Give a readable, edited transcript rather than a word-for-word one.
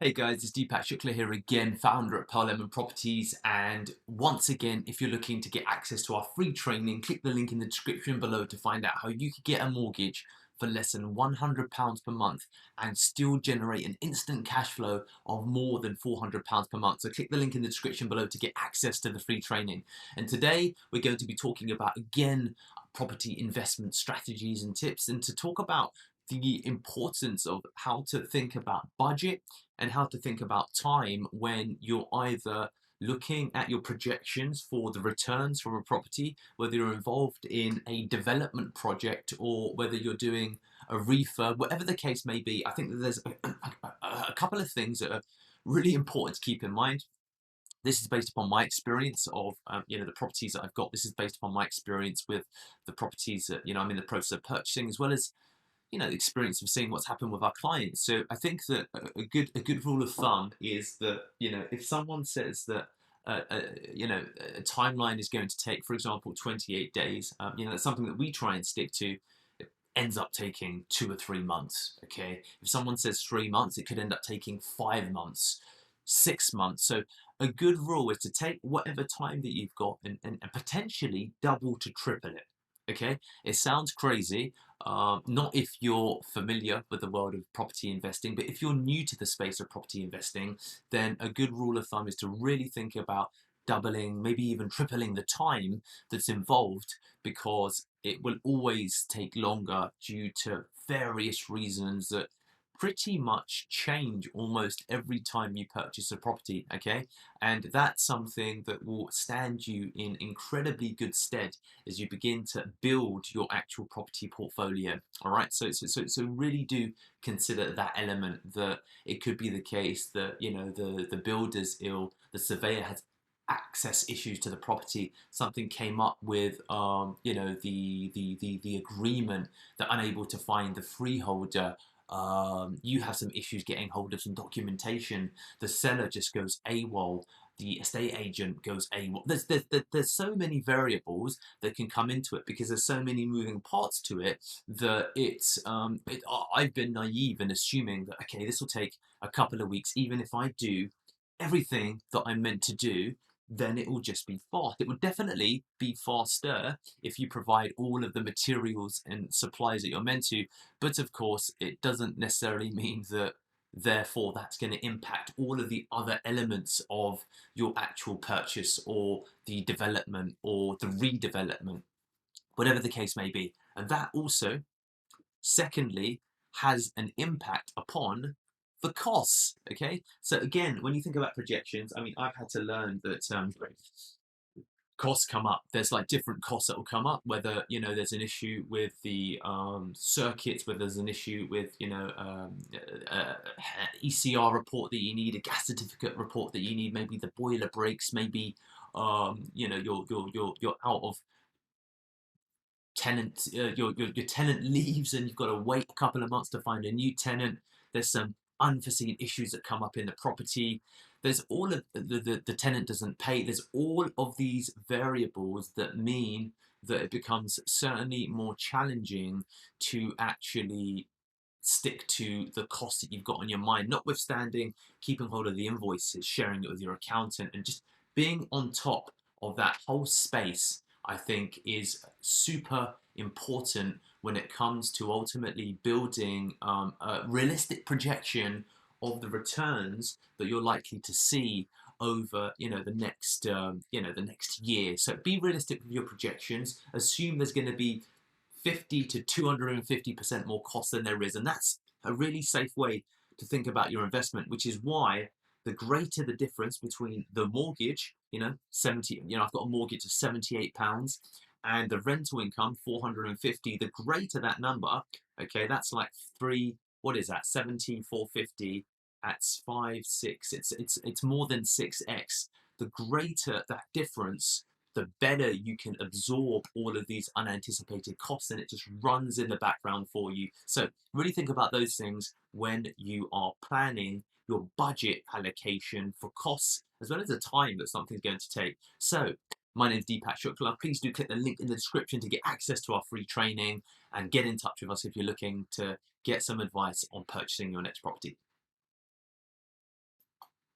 Hey guys, it's Deepak Shukla here again, founder at Pearl Lemon Properties. And once again, if you're looking to get access to our free training, click the link in the description below to find out how you could get a mortgage for less than £100 per month and still generate an instant cash flow of more than £400 per month. So click the link in the description below to get access to the free training. And today we're going to be talking about, again, property investment strategies and tips, and to talk about the importance of how to think about budget and how to think about time when you're either looking at your projections for the returns from a property, whether you're involved in a development project or whether you're doing a refurb, whatever the case may be. I think that there's a couple of things that are really important to keep in mind. This is based upon my experience of the properties that I've got. This is based upon my experience with the properties that I'm in the process of purchasing, as well as the experience of seeing what's happened with our clients. So I think that a good rule of thumb is that if someone says that a timeline is going to take, for example, 28 days, that's something that we try and stick to. It ends up taking 2 or 3 months. Okay, if someone says 3 months, it could end up taking 5 months, 6 months. So a good rule is to take whatever time that you've got and potentially double to triple it. Okay, it sounds crazy, not if you're familiar with the world of property investing, but if you're new to the space of property investing, then a good rule of thumb is to really think about doubling, maybe even tripling the time that's involved, because it will always take longer due to various reasons that pretty much change almost every time you purchase a property. Okay, and that's something that will stand you in incredibly good stead as you begin to build your actual property portfolio. All right, so really do consider that element, that it could be the case that the builder's ill, the surveyor has access issues to the property, something came up with the agreement, they're unable to find the freeholder, you have some issues getting hold of some documentation, the seller just goes AWOL, the estate agent goes AWOL. There's so many variables that can come into it, because there's so many moving parts to it, that I've been naive in assuming that, okay, this will take a couple of weeks. Even if I do everything that I'm meant to do, then it will just be fast. It would definitely be faster if you provide all of the materials and supplies that you're meant to. But of course, it doesn't necessarily mean that therefore that's going to impact all of the other elements of your actual purchase or the development or the redevelopment, whatever the case may be. And that also, secondly, has an impact upon the costs. Okay, so again, when you think about projections, I mean, I've had to learn that costs come up. There's like different costs that will come up, whether there's an issue with the circuits, whether there's an issue with ECR report that you need, a gas certificate report that you need, maybe the boiler breaks, maybe you're out of tenant, your tenant leaves and you've got to wait a couple of months to find a new tenant. There's some unforeseen issues that come up in the property. There's all of the tenant doesn't pay. There's all of these variables that mean that it becomes certainly more challenging to actually stick to the cost that you've got on your mind, notwithstanding keeping hold of the invoices, sharing it with your accountant, and just being on top of that whole space. I think is super important when it comes to ultimately building a realistic projection of the returns that you're likely to see over the next year. So be realistic with your projections. Assume there's going to be 50 to 250% more cost than there is. And that's a really safe way to think about your investment, which is why the greater the difference between the mortgage, 70, I've got a mortgage of £78 and the rental income, 450, the greater that number, okay, that's like what is that? 17,450, that's 5, 6, it's more than 6x. The greater that difference, the better you can absorb all of these unanticipated costs, and it just runs in the background for you. So really think about those things when you are planning your budget allocation for costs, as well as the time that something's going to take. So my name is Deepak Shukla. Please do click the link in the description to get access to our free training and get in touch with us if you're looking to get some advice on purchasing your next property.